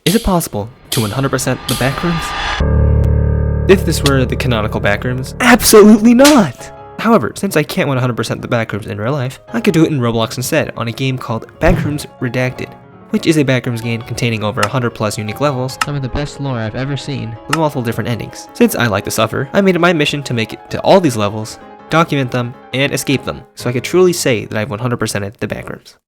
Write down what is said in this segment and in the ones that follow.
Is it possible to 100% the Backrooms? If this were the canonical Backrooms, absolutely not! However, since I can't 100% the Backrooms in real life, I could do it in Roblox instead on a game called Backrooms Redacted, which is a Backrooms game containing over 100 plus unique levels, some of the best lore I've ever seen, with multiple different endings. Since I like to suffer, I made it my mission to make it to all these levels, document them, and escape them, so I could truly say that I've 100%ed the Backrooms.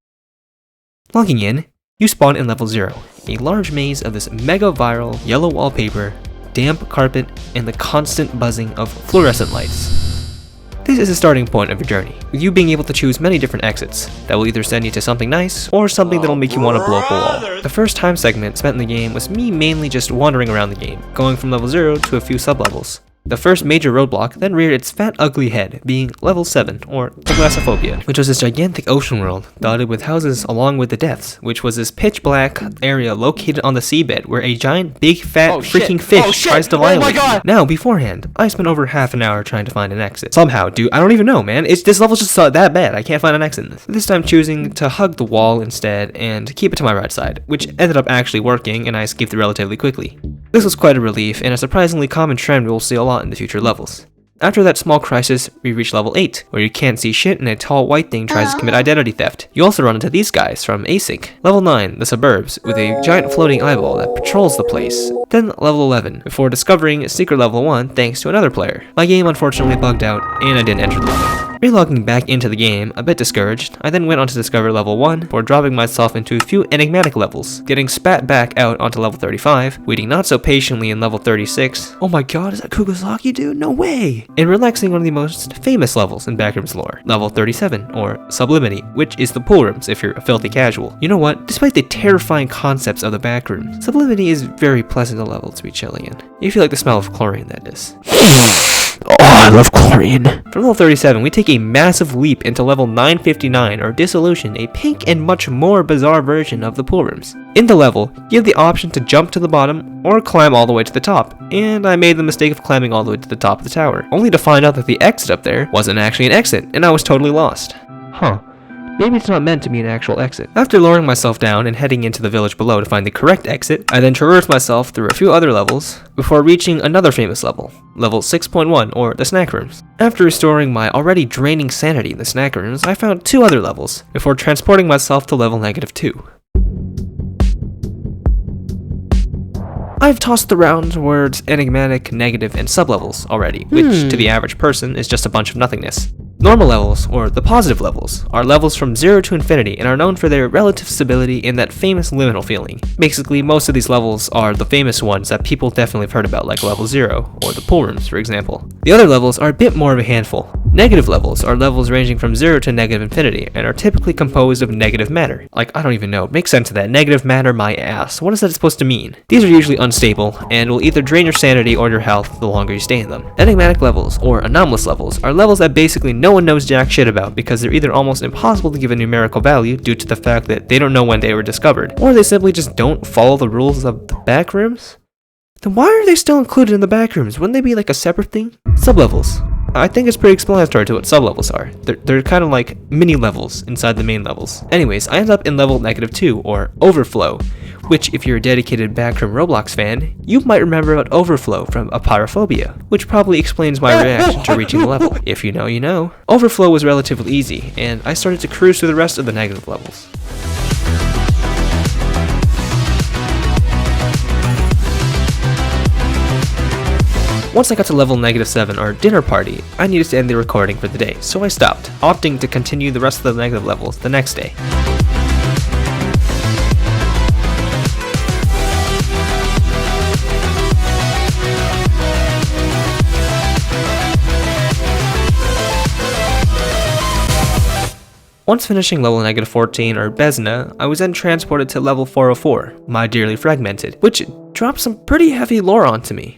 Logging in, you spawn in level 0, a large maze of this mega viral yellow wallpaper, damp carpet, and the constant buzzing of fluorescent lights. This is the starting point of your journey, with you being able to choose many different exits that will either send you to something nice or something that'll make you want to blow up a wall. The first time segment spent in the game was me mainly just wandering around the game, going from level 0 to a few sub-levels. The first major roadblock then reared its fat ugly head, being level 7, or Thalassophobia, which was this gigantic ocean world dotted with houses along with the depths, which was this pitch black area located on the seabed where a giant big fat freaking fish tries to violate you. Now, beforehand, I spent over half an hour trying to find an exit. Somehow, dude, I don't even know, man. This level's just that bad. I can't find an exit in this. This time choosing to hug the wall instead and keep it to my right side, which ended up actually working and I escaped it relatively quickly. This was quite a relief and a surprisingly common trend we'll see a lot in the future levels. After that small crisis, we reach level 8, where you can't see shit and a tall white thing tries to commit identity theft. You also run into these guys from Async. Level 9, the suburbs, with a giant floating eyeball that patrols the place. Then level 11, before discovering secret level 1 thanks to another player. My game unfortunately bugged out, and I didn't enter the level. Relogging back into the game, a bit discouraged, I then went on to discover level 1 before dropping myself into a few enigmatic levels, getting spat back out onto level 35, waiting not so patiently in level 36. Oh my god, is that Kugasaki, dude? No way! And relaxing one of the most famous levels in Backrooms lore, level 37, or Sublimity, which is the pool rooms if you're a filthy casual. You know what? Despite the terrifying concepts of the Backrooms, Sublimity is very pleasant a level to be chilling in. You feel like the smell of chlorine, that is. Oh, I love chlorine. From level 37, we take a massive leap into level 959, or Dissolution, a pink and much more bizarre version of the pool rooms. In the level, you have the option to jump to the bottom or climb all the way to the top, and I made the mistake of climbing all the way to the top of the tower, only to find out that the exit up there wasn't actually an exit, and I was totally lost. Huh. Maybe it's not meant to be an actual exit. After lowering myself down and heading into the village below to find the correct exit, I then traversed myself through a few other levels before reaching another famous level, level 6.1, or the snack rooms. After restoring my already draining sanity in the snack rooms, I found 2 other levels before transporting myself to level -2. I've tossed around the words enigmatic, negative, and sublevels already, which to the average person is just a bunch of nothingness. Normal levels, or the positive levels, are levels from 0 to infinity and are known for their relative stability and that famous liminal feeling. Basically, most of these levels are the famous ones that people definitely have heard about, like level 0, or the pool rooms, for example. The other levels are a bit more of a handful. Negative levels are levels ranging from 0 to negative infinity and are typically composed of negative matter. Like, I don't even know, make sense of that. Negative matter, my ass. What is that supposed to mean? These are usually unstable and will either drain your sanity or your health the longer you stay in them. Enigmatic levels, or anomalous levels, are levels that basically no one knows jack shit about because they're either almost impossible to give a numerical value due to the fact that they don't know when they were discovered, or they simply just don't follow the rules of the Backrooms. Then why are they still included in the Backrooms? Wouldn't they be like a separate thing? Sublevels. I think it's pretty explanatory to what sublevels are. They're kind of like mini levels inside the main levels. Anyways, I end up in level -2, or Overflow, which if you're a dedicated Backroom Roblox fan, you might remember about Overflow from Apeirophobia, which probably explains my reaction to reaching the level. If you know, you know. Overflow was relatively easy, and I started to cruise through the rest of the negative levels. Once I got to level -7, or Dinner Party, I needed to end the recording for the day, so I stopped, opting to continue the rest of the negative levels the next day. Once finishing level -14, or Besna, I was then transported to level 404, My Dearly Fragmented, which dropped some pretty heavy lore onto me.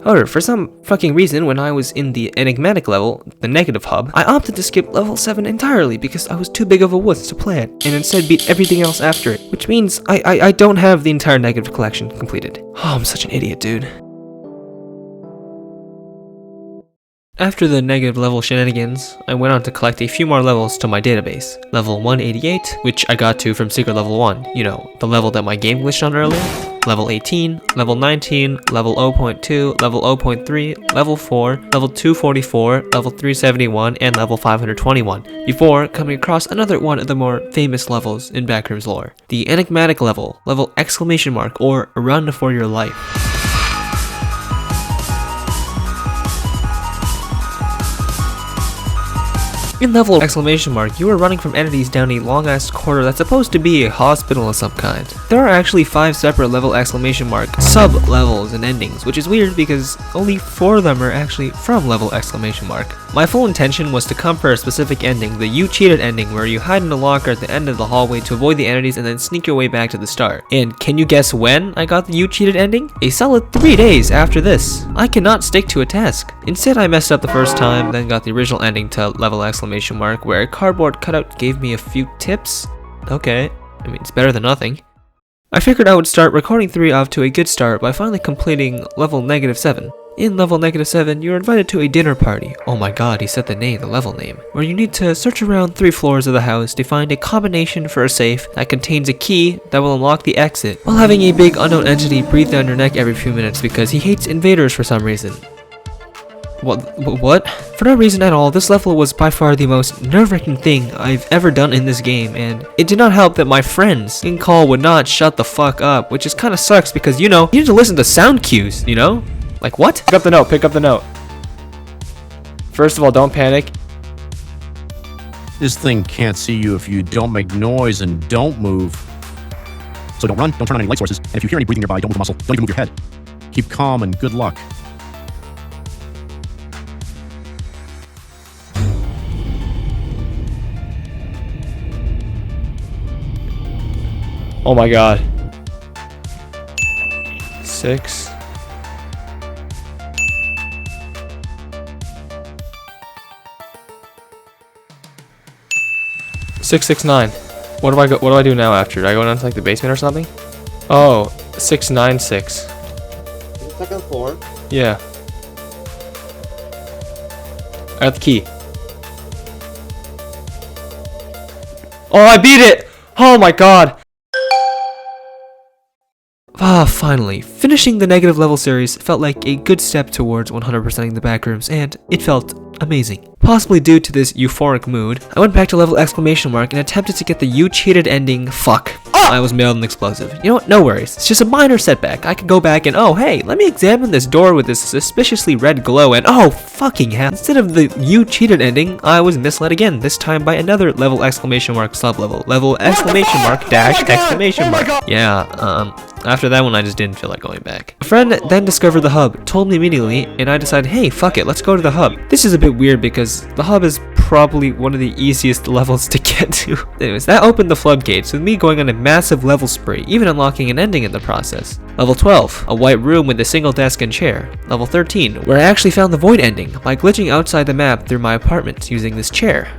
However, for some fucking reason, when I was in the enigmatic level, the negative hub, I opted to skip level 7 entirely because I was too big of a wuss to play it, and instead beat everything else after it, which means I don't have the entire negative collection completed. Oh, I'm such an idiot, dude. After the negative level shenanigans, I went on to collect a few more levels to my database. Level 188, which I got to from secret level 1, you know, the level that my game glitched on earlier. Level 18, level 19, level 0.2, level 0.3, level 4, level 244, level 371, and level 521, before coming across another one of the more famous levels in Backrooms lore, the enigmatic level, level exclamation mark, or run for your life. In level exclamation mark, you are running from entities down a long ass corridor that's supposed to be a hospital of some kind. There are actually 5 separate level exclamation mark sub-levels and endings, which is weird because only 4 of them are actually from level exclamation mark. My full intention was to come for a specific ending, the you cheated ending, where you hide in a locker at the end of the hallway to avoid the entities and then sneak your way back to the start. And can you guess when I got the you cheated ending? A solid 3 days after this. I cannot stick to a task. Instead, I messed up the first time, then got the original ending to level exclamation mark, where a cardboard cutout gave me a few tips. Okay, I mean, it's better than nothing. I figured I would start recording 3 off to a good start by finally completing level -7. In level -7, you're invited to a dinner party. Oh my god, he said the level name. Where you need to search around 3 floors of the house to find a combination for a safe that contains a key that will unlock the exit, while having a big unknown entity breathe down your neck every few minutes because he hates invaders for some reason. What? For no reason at all, this level was by far the most nerve-wracking thing I've ever done in this game, and it did not help that my friends in call would not shut the fuck up, which is kinda sucks because, you know, you need to listen to sound cues, you know? Like what? Pick up the note, pick up the note. First of all, don't panic. This thing can't see you if you don't make noise and don't move. So don't run, don't turn on any light sources, and if you hear any breathing nearby, don't move a muscle, don't even move your head. Keep calm and good luck. Oh my god. 6. Six, 6, 9. What do I do now after? Do I go down to like the basement or something? Oh, 696. Second floor. Yeah. I got the key. Oh, I beat it! Oh my god! Ah, finally. Finishing the negative level series felt like a good step towards 100%ing the Backrooms, and it felt amazing. Possibly due to this euphoric mood, I went back to level exclamation mark and attempted to get the you cheated ending. Fuck. I was mailed an explosive. You know what? No worries. It's just a minor setback. I could go back and, oh hey, let me examine this door with this suspiciously red glow, and oh fucking hell. Instead of the you cheated ending, I was misled again, this time by another level exclamation mark sub-level. Level exclamation mark dash exclamation mark. Yeah, after that one I just didn't feel like going back. A friend then discovered the hub, told me immediately, and I decided, hey, fuck it, let's go to the hub. This is a bit weird because the hub is probably one of the easiest levels to get to. Anyways, that opened the floodgates with me going on a massive level spree, even unlocking an ending in the process. Level 12, a white room with a single desk and chair. Level 13, where I actually found the void ending by glitching outside the map through my apartment using this chair.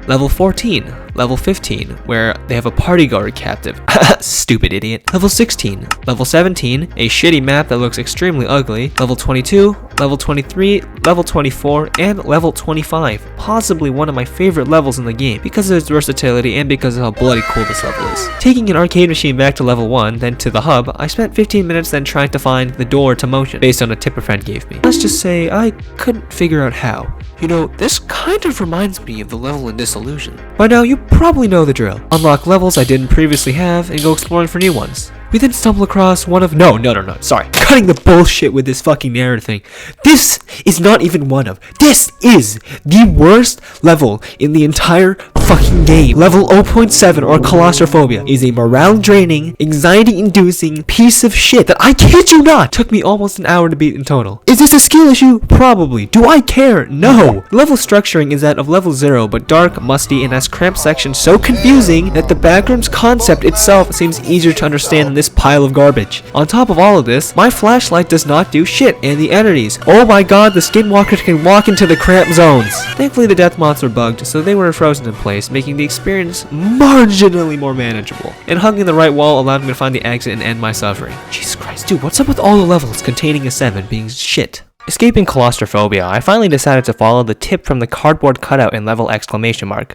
Level 14, level 15, where they have a party guard captive. Stupid idiot. Level 16, level 17, a shitty map that looks extremely ugly. Level 22, level 23, level 24, and level 25. Possibly one of my favorite levels in the game because of its versatility and because of how bloody cool this level is. Taking an arcade machine back to level 1, then to the hub, I spent 15 minutes then trying to find the door to motion based on a tip a friend gave me. Let's just say I couldn't figure out how. You know, this kind of reminds me of the level in Disillusion. By now, you probably know the drill. Unlock levels I didn't previously have and go exploring for new ones. We then stumble across one of— No, sorry. Cutting the bullshit with this fucking narrative thing. This is not even one of. This is the worst level in the entire fucking game. Level 0.7 or claustrophobia is a morale draining, anxiety inducing piece of shit that, I kid you not, took me almost an hour to beat in total. Is this a skill issue? Probably. Do I care? No. Level structuring is that of level 0, but dark, musty, and has cramped sections so confusing that the Backrooms concept itself seems easier to understand than this pile of garbage. On top of all of this, my flashlight does not do shit, and the entities. Oh my god, the skinwalkers can walk into the cramped zones. Thankfully the death moths were bugged, so they were frozen in place, place, making the experience marginally more manageable. And hugging the right wall allowed me to find the exit and end my suffering. Jesus Christ, dude, what's up with all the levels containing a 7 being shit? Escaping claustrophobia, I finally decided to follow the tip from the cardboard cutout in level !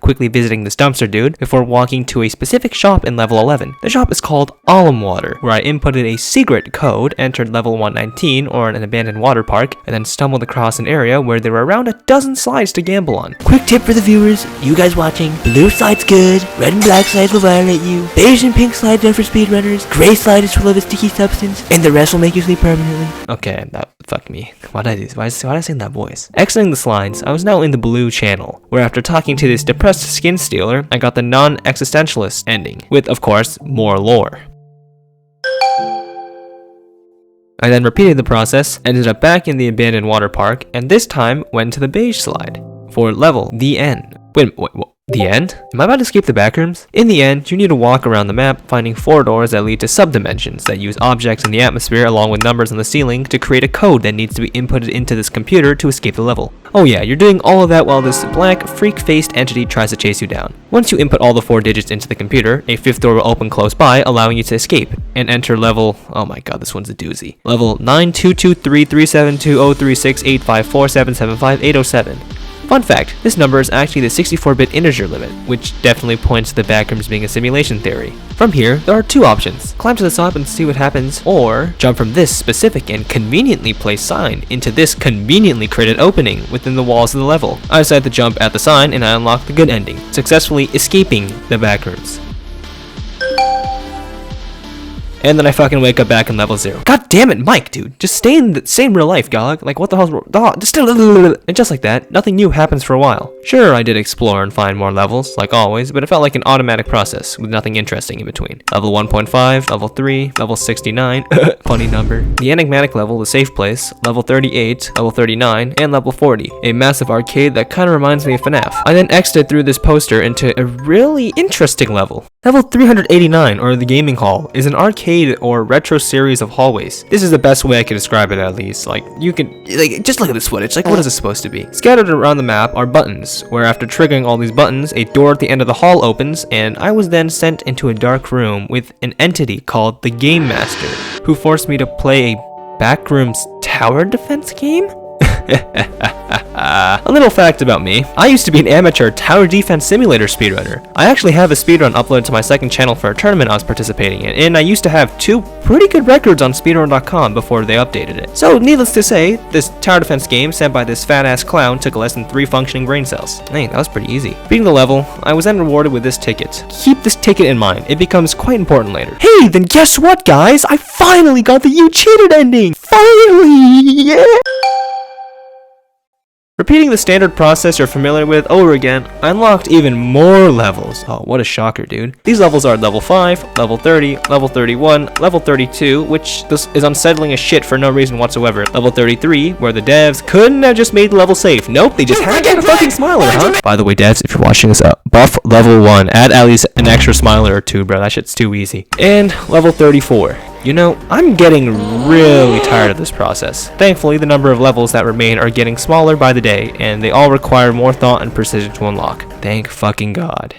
Quickly visiting this dumpster dude before walking to a specific shop in level 11. The shop is called Alum Water, where I inputted a secret code, entered level 119 or an abandoned water park, and then stumbled across an area where there were around a dozen slides to gamble on. Quick tip for the viewers, you guys watching, blue slide's good, red and black slides will violate you, beige and pink slides are for speedrunners, gray slide is full of a sticky substance, and the rest will make you sleep permanently. Okay, fuck me. Why did I sing that voice? Exiting the slides, I was now in the blue channel, where after talking to this depressed skin stealer, I got the non-existentialist ending, with, of course, more lore. I then repeated the process, ended up back in the abandoned water park, and this time went to the beige slide for level the end. Wait, the end? Am I about to escape the backrooms? In the end, you need to walk around the map, finding 4 doors that lead to subdimensions that use objects in the atmosphere along with numbers on the ceiling to create a code that needs to be inputted into this computer to escape the level. Oh yeah, you're doing all of that while this black, freak-faced entity tries to chase you down. Once you input all the 4 digits into the computer, a 5th door will open close by, allowing you to escape, and enter level, oh my god, this one's a doozy, level 9223372036854775807. Fun fact, this number is actually the 64-bit integer limit, which definitely points to the backrooms being a simulation theory. From here, there are 2 options. Climb to the top and see what happens, or jump from this specific and conveniently placed sign into this conveniently created opening within the walls of the level. I decided to jump at the sign and I unlocked the good ending, successfully escaping the backrooms. And then I fucking wake up back in level 0. God damn it, Mike, dude. Just stay in real life, dog. Like, what the hell's wrong? And just like that, nothing new happens for a while. Sure, I did explore and find more levels, like always, but it felt like an automatic process, with nothing interesting in between. Level 1.5, level 3, level 69, funny number. The enigmatic level, the safe place, level 38, level 39, and level 40. A massive arcade that kinda reminds me of FNAF. I then exited through this poster into a really interesting level. Level 389, or the gaming hall, is an arcade or retro series of hallways. This is the best way I can describe it, at least. Like, you can, just look at this footage. Like, what is this supposed to be? Scattered around the map are buttons, where after triggering all these buttons, a door at the end of the hall opens, and I was then sent into a dark room with an entity called the Game Master, who forced me to play a Backrooms tower defense game? A little fact about me, I used to be an amateur tower defense simulator speedrunner. I actually have a speedrun uploaded to my second channel for a tournament I was participating in, and I used to have 2 pretty good records on speedrun.com before they updated it. So needless to say, this tower defense game sent by this fat ass clown took less than 3 functioning brain cells. Hey, that was pretty easy. Beating the level, I was then rewarded with this ticket. Keep this ticket in mind, it becomes quite important later. Hey, then guess what, guys? I finally got the You Cheated ending! Finally! Yeah! Repeating the standard process you're familiar with over again, I unlocked even more levels. Oh, what a shocker, dude. These levels are level 5, level 30, level 31, level 32, which this is unsettling as shit for no reason whatsoever. Level 33, where the devs couldn't have just made the level safe. Nope, they just had to add a fucking smiler, huh? By the way, devs, if you're watching this up, buff level 1. Add at least an extra smiler or 2, bro. That shit's too easy. And level 34. You know, I'm getting really tired of this process. Thankfully, the number of levels that remain are getting smaller by the day, and they all require more thought and precision to unlock. Thank fucking God.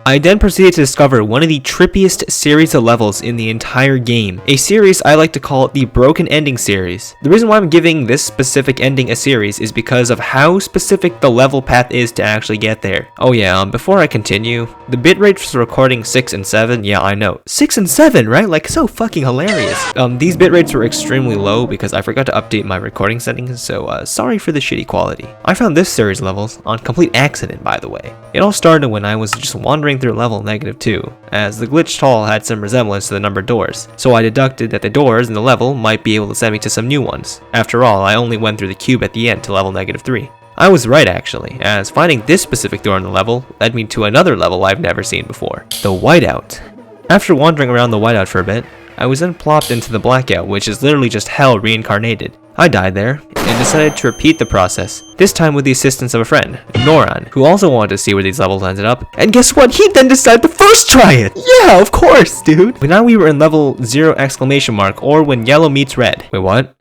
I then proceeded to discover one of the trippiest series of levels in the entire game. A series I like to call the Broken Ending series. The reason why I'm giving this specific ending a series is because of how specific the level path is to actually get there. Oh yeah, before I continue, the bitrate for recording 6 and 7, yeah I know. 6 and 7, right? Like so fucking hilarious. These bitrates were extremely low because I forgot to update my recording settings, so sorry for the shitty quality. I found this series levels on complete accident, by the way. It all started when I was just wandering through level -2, as the glitched hall had some resemblance to the numbered doors, so I deducted that the doors in the level might be able to send me to some new ones. After all, I only went through the cube at the end to level -3. I was right actually, as finding this specific door in the level led me to another level I've never seen before, the whiteout. After wandering around the whiteout for a bit, I was then plopped into the blackout, which is literally just hell reincarnated. I died there, and decided to repeat the process, this time with the assistance of a friend, Noran, who also wanted to see where these levels ended up, and guess what? He then decided to first try it! Yeah, of course, dude! But now we were in level 0 exclamation mark, or when yellow meets red. Wait, what?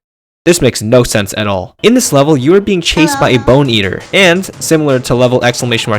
This makes no sense at all. In this level, you are being chased by a bone eater, and similar to level exclamation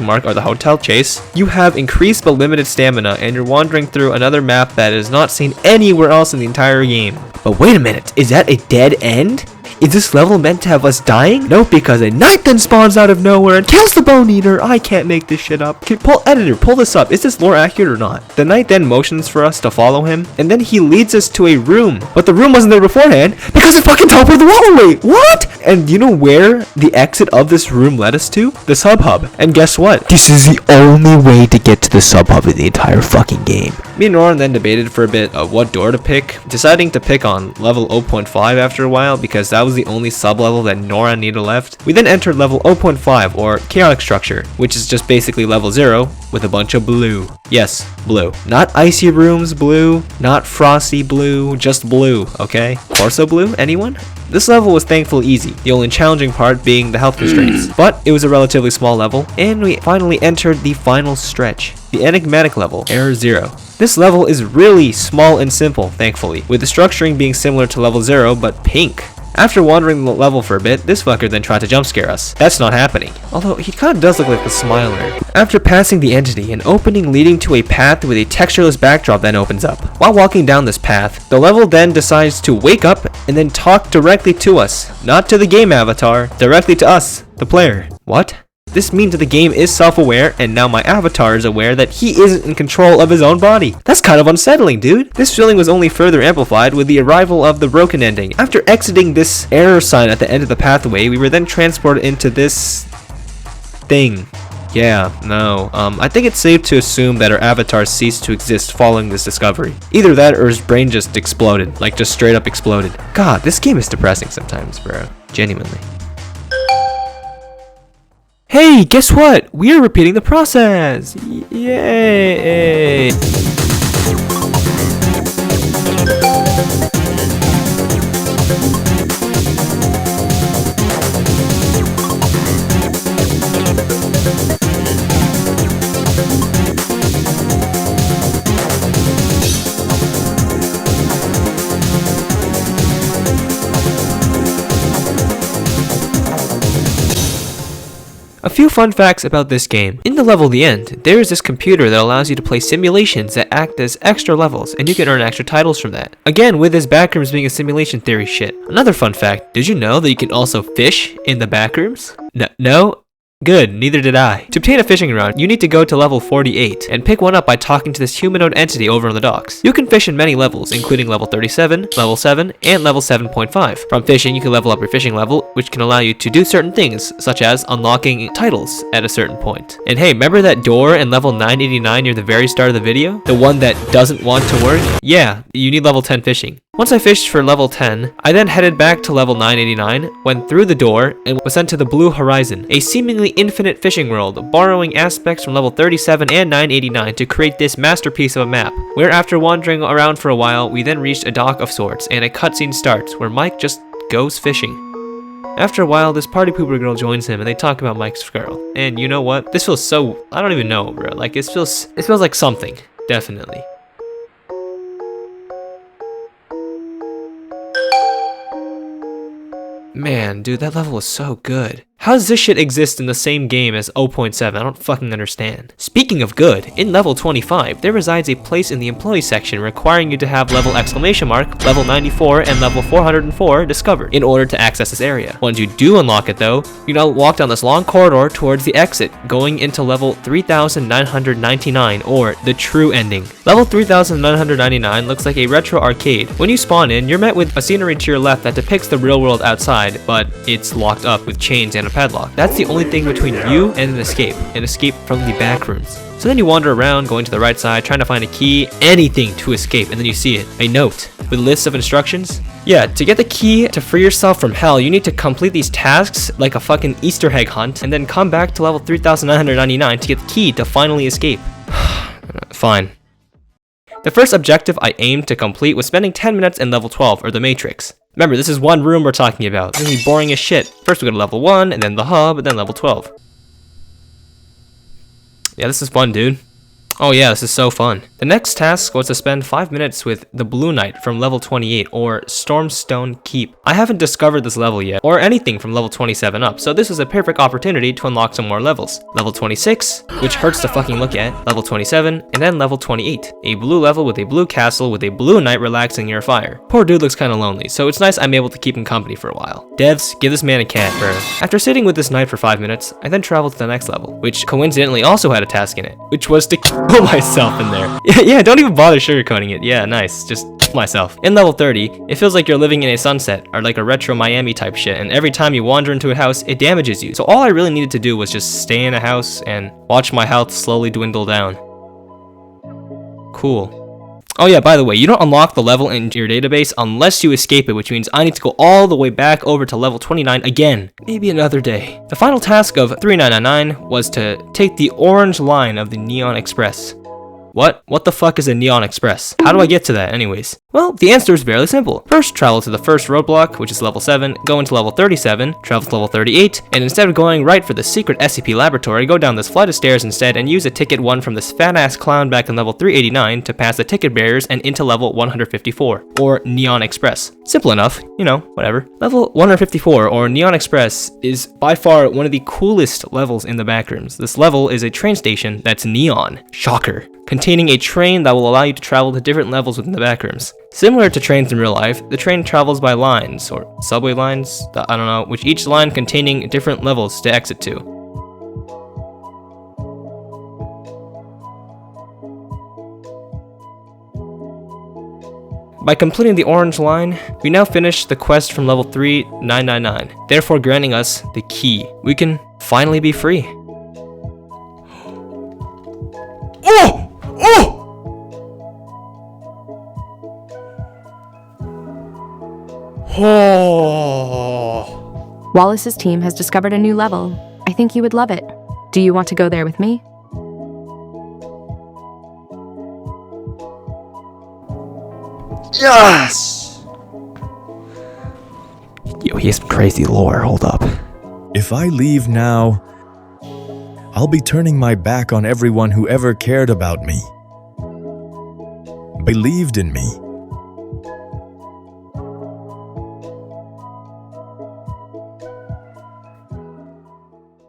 mark or the hotel chase, you have increased but limited stamina and you're wandering through another map that is not seen anywhere else in the entire game. But wait a minute, is that a dead end? Is this level meant to have us dying? Nope, because a knight then spawns out of nowhere and kills the bone eater. I can't make this shit up. Editor, pull this up. Is this lore accurate or not? The knight then motions for us to follow him, and then he leads us to a room. But the room wasn't there beforehand because it fucking teleported the wall away. What? And you know where the exit of this room led us to? The sub hub. And guess what? This is the only way to get to the sub hub in the entire fucking game. Me and Noran then debated for a bit of what door to pick, deciding to pick on level 0.5 after a while because that was the only sub-level that Noran needed left. We then entered level 0.5 or chaotic structure, which is just basically level 0 with a bunch of blue. Yes, blue. Not icy rooms blue, not frosty blue, just blue, okay? Corso blue, anyone? This level was thankfully easy, the only challenging part being the health constraints. But it was a relatively small level, and we finally entered the final stretch, the enigmatic level, Error 0. This level is really small and simple, thankfully, with the structuring being similar to level 0 but pink. After wandering the level for a bit, this fucker then tried to jump scare us. That's not happening. Although, he kinda does look like a smiler. After passing the entity, an opening leading to a path with a textureless backdrop then opens up. While walking down this path, the level then decides to wake up and then talk directly to us. Not to the game avatar, directly to us, the player. What? This means that the game is self-aware, and now my avatar is aware that he isn't in control of his own body. That's kind of unsettling, dude. This feeling was only further amplified with the arrival of the broken ending. After exiting this error sign at the end of the pathway, we were then transported into this thing. Yeah, no, I think it's safe to assume that our avatar ceased to exist following this discovery. Either that or his brain just exploded, like just straight up exploded. God, this game is depressing sometimes, bro. Genuinely. Hey, guess what? We are repeating the process! Yay! A few fun facts about this game. In the level The End, there is this computer that allows you to play simulations that act as extra levels, and you can earn extra titles from that. Again, with this Backrooms being a simulation theory shit. Another fun fact, did you know that you can also fish in the Backrooms? No? Good, neither did I. To obtain a fishing rod, you need to go to level 48 and pick one up by talking to this humanoid entity over on the docks. You can fish in many levels, including level 37, level 7, and level 7.5. From fishing, you can level up your fishing level, which can allow you to do certain things, such as unlocking titles at a certain point. And hey, remember that door in level 989 near the very start of the video? The one that doesn't want to work? Yeah, you need level 10 fishing. Once I fished for level 10, I then headed back to level 989, went through the door, and was sent to the Blue Horizon, a seemingly infinite fishing world, borrowing aspects from level 37 and 989 to create this masterpiece of a map, where after wandering around for a while, we then reached a dock of sorts, and a cutscene starts, where Mike just goes fishing. After a while, this party pooper girl joins him, and they talk about Mike's girl. And you know what? This feels so... I don't even know, bro. Like, it feels like something. Definitely. Man, dude, that level was so good. How does this shit exist in the same game as 0.7? I don't fucking understand. Speaking of good, in level 25, there resides a place in the employee section requiring you to have level level 94, and level 404 discovered in order to access this area. Once you do unlock it though, you now walk down this long corridor towards the exit, going into level 3999, or the true ending. Level 3999 looks like a retro arcade. When you spawn in, you're met with a scenery to your left that depicts the real world outside, but it's locked up with chains and a padlock. That's the only thing between you and an escape from the Backrooms. So then you wander around, going to the right side, trying to find a key, anything to escape, and then you see it, a note with lists of instructions. Yeah, to get the key to free yourself from hell, you need to complete these tasks like a fucking Easter egg hunt, and then come back to level 3999 to get the key to finally escape. Fine. The first objective I aimed to complete was spending 10 minutes in level 12, or the Matrix. Remember, this is one room we're talking about. It's gonna be boring as shit. First we go to level 1, and then the hub, and then level 12. Yeah, this is fun, dude. Oh yeah, this is so fun. The next task was to spend 5 minutes with the Blue Knight from level 28, or Stormstone Keep. I haven't discovered this level yet, or anything from level 27 up, so this was a perfect opportunity to unlock some more levels. Level 26, which hurts to fucking look at, level 27, and then level 28. A blue level with a blue castle with a Blue Knight relaxing near a fire. Poor dude looks kinda lonely, so it's nice I'm able to keep him company for a while. Devs, give this man a cat, bro. After sitting with this knight for 5 minutes, I then traveled to the next level, which coincidentally also had a task in it, which was to kill myself in there. Yeah, don't even bother sugarcoating it. Yeah, nice. Just kill myself. In level 30, it feels like you're living in a sunset or like a retro Miami type shit, and every time you wander into a house, it damages you. So all I really needed to do was just stay in a house and watch my health slowly dwindle down. Cool. Oh yeah, by the way, you don't unlock the level in your database unless you escape it, which means I need to go all the way back over to level 29 again. Maybe another day. The final task of 3999 was to take the orange line of the Neon Express. What the fuck is a Neon Express? How do I get to that anyways? Well, the answer is fairly simple. First, travel to the first roadblock, which is level 7, go into level 37, travel to level 38, and instead of going right for the secret SCP laboratory, go down this flight of stairs instead and use a ticket won from this fat-ass clown back in level 389 to pass the ticket barriers and into level 154, or Neon Express. Simple enough, you know, whatever. Level 154, or Neon Express, is by far one of the coolest levels in the Backrooms. This level is a train station that's neon. Shocker. Containing a train that will allow you to travel to different levels within the Backrooms. Similar to trains in real life, the train travels by lines, or subway lines, I don't know, which each line containing different levels to exit to. By completing the orange line, we now finish the quest from level 3999, therefore granting us the key. We can finally be free. Oh! Oh! Oh! Wallace's team has discovered a new level. I think you would love it. Do you want to go there with me? Yes! Yo, he has some crazy lore, hold up. If I leave now, I'll be turning my back on everyone who ever cared about me, believed in me.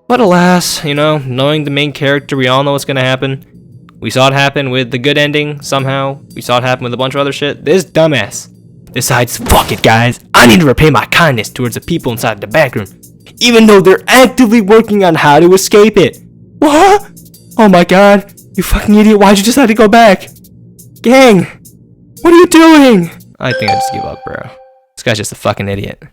But alas, you know, knowing the main character, we all know what's gonna happen. We saw it happen with the good ending, somehow. We saw it happen with a bunch of other shit. This dumbass decides, fuck it guys, I need to repay my kindness towards the people inside the backroom, even though they're actively working on how to escape it. What? Oh my god, you fucking idiot, why'd you decide to go back? Gang, what are you doing? I think I just give up, bro. This guy's just a fucking idiot.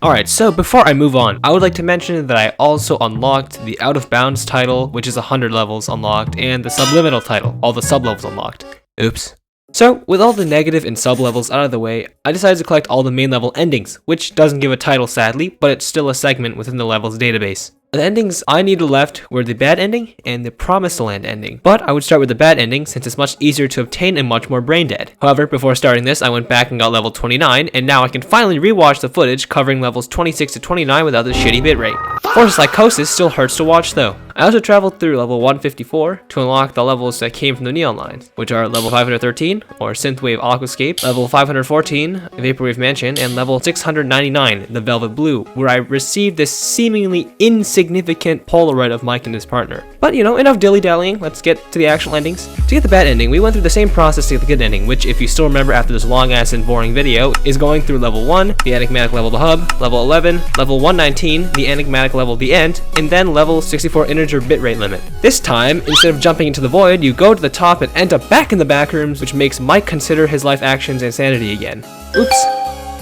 Alright, so before I move on, I would like to mention that I also unlocked the Out of Bounds title, which is 100 levels unlocked, and the Subliminal title, all the sub-levels unlocked. Oops. So, with all the negative and sub-levels out of the way, I decided to collect all the main level endings, which doesn't give a title sadly, but it's still a segment within the level's database. The endings I needed left were the bad ending and the Promised Land ending, but I would start with the bad ending since it's much easier to obtain and much more brain dead. However, before starting this, I went back and got level 29, and now I can finally rewatch the footage covering levels 26 to 29 without the shitty bitrate. Force Psychosis still hurts to watch though. I also traveled through level 154 to unlock the levels that came from the Neon lines, which are level 513, or Synthwave Aquascape, level 514, Vaporwave Mansion, and level 699, the Velvet Blue, where I received this seemingly insignificant Polaroid of Mike and his partner. But you know, enough dilly-dallying, let's get to the actual endings. To get the bad ending, we went through the same process to get the good ending, which, if you still remember after this long-ass and boring video, is going through level 1, the enigmatic level, the hub, level 11, level 119, the enigmatic level, the end, and then level 64 integer bitrate limit. This time, instead of jumping into the void, you go to the top and end up back in the Backrooms, which makes Mike consider his life actions insanity again. Oops.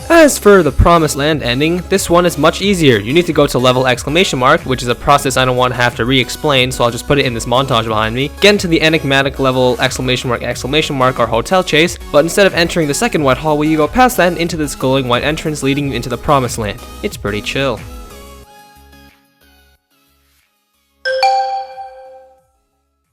As for the Promised Land ending, this one is much easier. You need to go to level exclamation mark, which is a process I don't want to have to re-explain, so I'll just put it in this montage behind me. Get into the enigmatic level exclamation mark, or hotel chase, but instead of entering the second white hallway, you go past that and into this glowing white entrance leading you into the Promised Land. It's pretty chill.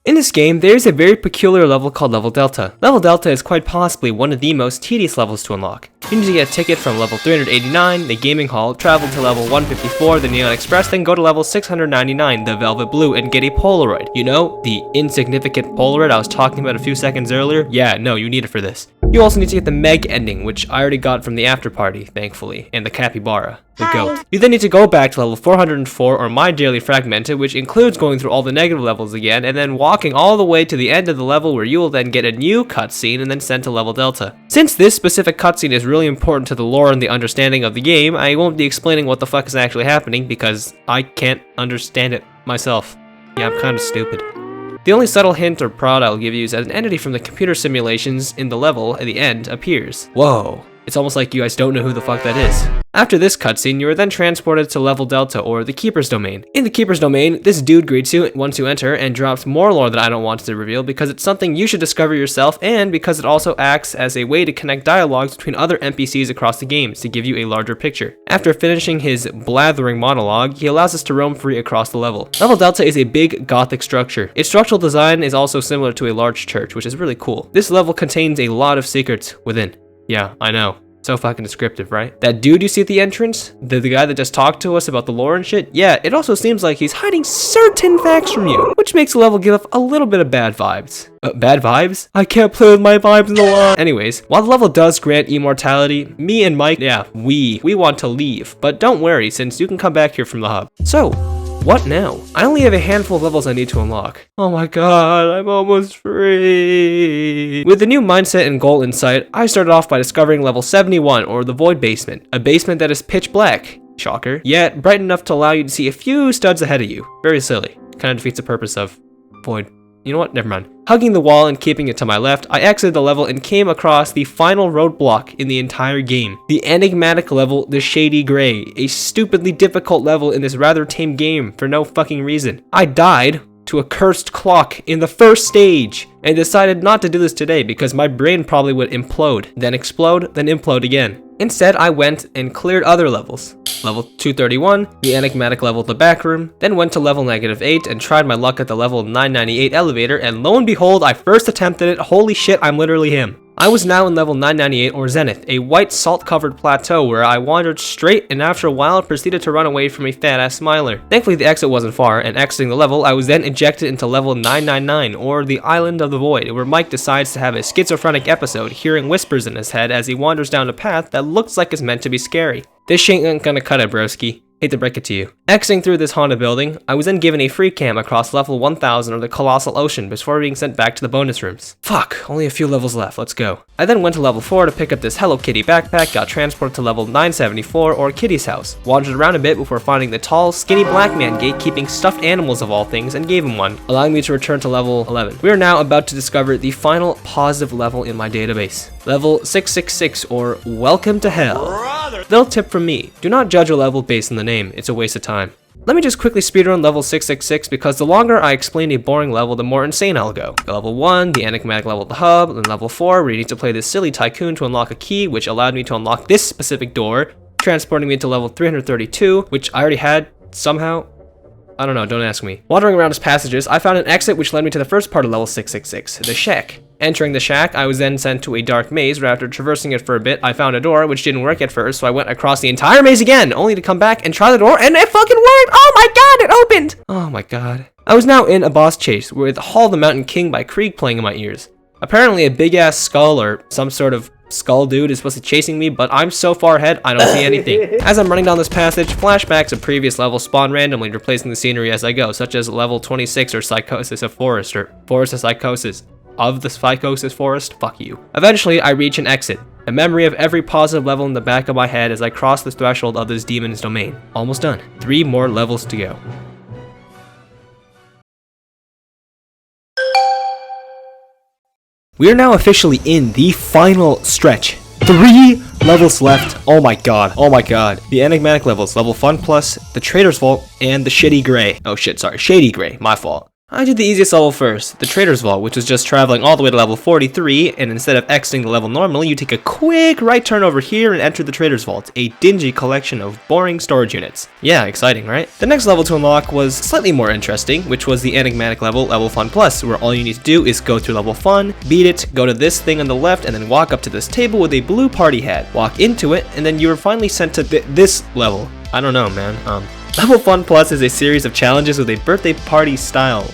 In this game, there is a very peculiar level called Level Delta. Level Delta is quite possibly one of the most tedious levels to unlock. You need to get a ticket from level 389, the gaming hall, travel to level 154, the Neon Express, then go to level 699, the Velvet Blue, and get a Polaroid. You know, the insignificant Polaroid I was talking about a few seconds earlier? Yeah, no, you need it for this. You also need to get the Meg ending, which I already got from the after party, thankfully, and the Capybara, the goat. You then need to go back to level 404 or My Daily Fragmented, which includes going through all the negative levels again, and then walking all the way to the end of the level where you will then get a new cutscene and then sent to level Delta. Since this specific cutscene is really important to the lore and the understanding of the game, I won't be explaining what the fuck is actually happening because I can't understand it myself. Yeah, I'm kinda stupid. The only subtle hint or prod I'll give you is that an entity from the computer simulations in the level at the end appears. Whoa. It's almost like you guys don't know who the fuck that is. After this cutscene, you are then transported to level Delta, or the Keeper's Domain. In the Keeper's Domain, this dude greets you once you enter and drops more lore that I don't want to reveal because it's something you should discover yourself and because it also acts as a way to connect dialogues between other NPCs across the games to give you a larger picture. After finishing his blathering monologue, he allows us to roam free across the level. Level Delta is a big gothic structure. Its structural design is also similar to a large church, which is really cool. This level contains a lot of secrets within. Yeah, I know. So fucking descriptive, right? That dude you see at the entrance, the guy that just talked to us about the lore and shit, yeah, it also seems like he's hiding certain facts from you, which makes the level give off a little bit of bad vibes. Bad vibes? I can't play with my vibes in the line. Anyways, while the level does grant immortality, me and Mike, yeah, we want to leave, but don't worry since you can come back here from the hub. So, what now? I only have a handful of levels I need to unlock. Oh my god, I'm almost free. With the new mindset and goal in sight, I started off by discovering level 71, or the Void Basement. A basement that is pitch black. Shocker. Yet, bright enough to allow you to see a few studs ahead of you. Very silly. Kinda defeats the purpose of Void. You know what? Never mind. Hugging the wall and keeping it to my left, I exited the level and came across the final roadblock in the entire game. The enigmatic level, the Shady Gray. A stupidly difficult level in this rather tame game for no fucking reason. I died to a cursed clock in the first stage and decided not to do this today because my brain probably would implode, then explode, then implode again. Instead, I went and cleared other levels. Level 231, the enigmatic level of the back room, then went to level -8 and tried my luck at the level 998 elevator, and lo and behold, I first attempted it. Holy shit, I'm literally him. I was now in level 998 or Zenith, a white salt-covered plateau where I wandered straight and after a while proceeded to run away from a fat-ass smiler. Thankfully the exit wasn't far, and exiting the level, I was then ejected into level 999, or the Island of the Void, where Mike decides to have a schizophrenic episode, hearing whispers in his head as he wanders down a path that looks like it's meant to be scary. This shit ain't gonna cut it, broski. Hate to break it to you. Exiting through this haunted building, I was then given a free cam across level 1000 or the Colossal Ocean before being sent back to the bonus rooms. Fuck, only a few levels left, let's go. I then went to level 4 to pick up this Hello Kitty backpack, got transported to level 974 or Kitty's house, wandered around a bit before finding the tall, skinny black man gatekeeping stuffed animals of all things and gave him one, allowing me to return to level 11. We are now about to discover the final positive level in my database. Level 666 or Welcome to Hell. Little tip from me, do not judge a level based on the name, it's a waste of time. Let me just quickly speedrun level 666 because the longer I explain a boring level, the more insane I'll go. Level 1, the enigmatic level of the hub, then level 4, where you need to play this silly tycoon to unlock a key, which allowed me to unlock this specific door, transporting me to level 332, which I already had somehow. I don't know, don't ask me. Wandering around his passages, I found an exit which led me to the first part of level 666, the shack. Entering the shack, I was then sent to a dark maze where after traversing it for a bit, I found a door which didn't work at first, so I went across the entire maze again, only to come back and try the door, and it fucking worked! Oh my god, it opened! Oh my god. I was now in a boss chase with Hall the Mountain King by Krieg playing in my ears. Apparently a big ass skull or some sort of skull dude is supposed to be chasing me, but I'm so far ahead, I don't see anything. As I'm running down this passage, flashbacks of previous levels spawn randomly, replacing the scenery as I go, such as level 26 or Psychosis of Forest, or Forest of Psychosis. Of the Psychosis Forest? Fuck you. Eventually, I reach an exit. A memory of every positive level in the back of my head as I cross the threshold of this demon's domain. Almost done. 3 more levels to go. We are now officially in the final stretch. 3 levels left. Oh my god. Oh my god. The enigmatic levels. Level Fun Plus, the Trader's Vault, and the Shitty Gray. Oh shit, sorry. Shady Gray. My fault. I did the easiest level first, the Trader's Vault, which was just traveling all the way to level 43, and instead of exiting the level normally, you take a quick right turn over here and enter the Trader's Vault, a dingy collection of boring storage units. Yeah, exciting, right? The next level to unlock was slightly more interesting, which was the enigmatic level, Level Fun Plus, where all you need to do is go through Level Fun, beat it, go to this thing on the left, and then walk up to this table with a blue party hat, walk into it, and then you are finally sent to this level. I don't know, man. Level Fun Plus is a series of challenges with a birthday party style.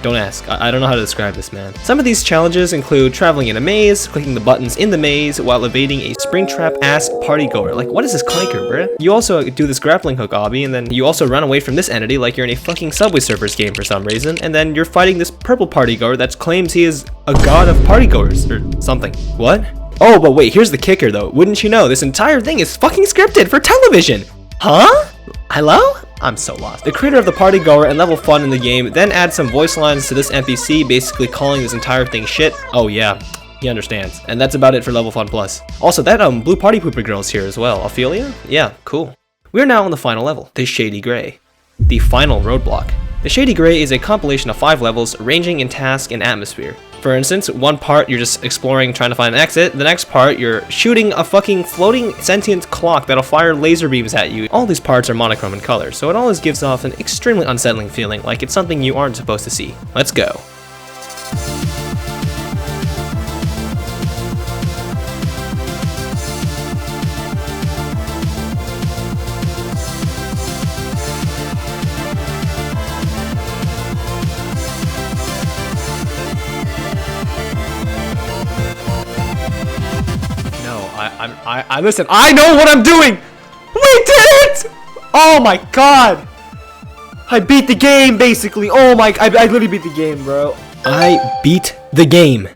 Don't ask. I don't know how to describe this, man. Some of these challenges include traveling in a maze, clicking the buttons in the maze while evading a Springtrap-ass partygoer. Like, what is this clanker, bruh? You also do this grappling hook obby, and then you also run away from this entity like you're in a fucking Subway Surfers game for some reason, and then you're fighting this purple partygoer that claims he is a god of partygoers, or something. What? Oh, but wait, here's the kicker though. Wouldn't you know, this entire thing is fucking scripted for television! Huh? Hello? I'm so lost. The creator of the party goer and level fun in the game then adds some voice lines to this NPC, basically calling this entire thing shit. Oh yeah, he understands. And that's about it for level fun plus. Also, that blue party pooper girl's here as well. Ophelia? Yeah, cool. We're now on the final level, the Shady Gray. The final roadblock. The Shady Gray is a compilation of 5 levels ranging in task and atmosphere. For instance, one part you're just exploring, trying to find an exit. The next part you're shooting a fucking floating sentient clock that'll fire laser beams at you. All these parts are monochrome in color, so it always gives off an extremely unsettling feeling, like it's something you aren't supposed to see. Let's go. I listen, I know what I'm doing! We did it! Oh my god! I beat the game, basically. Oh my, I literally beat the game, bro. I beat the game.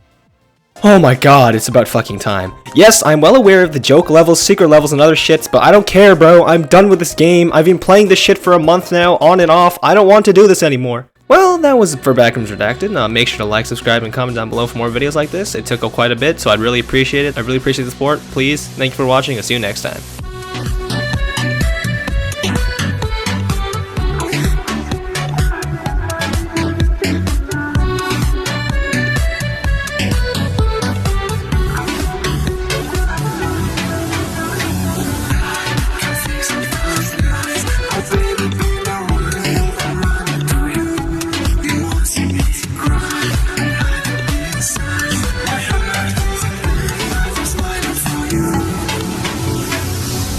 Oh my god, it's about fucking time. Yes, I'm well aware of the joke levels, secret levels, and other shits, but I don't care, bro. I'm done with this game. I've been playing this shit for a month now, on and off. I don't want to do this anymore. Well, that was for Backrooms Redacted. Make sure to like, subscribe, and comment down below for more videos like this. It took quite a bit, so I'd really appreciate it. I really appreciate the support. Please, thank you for watching. I'll see you next time.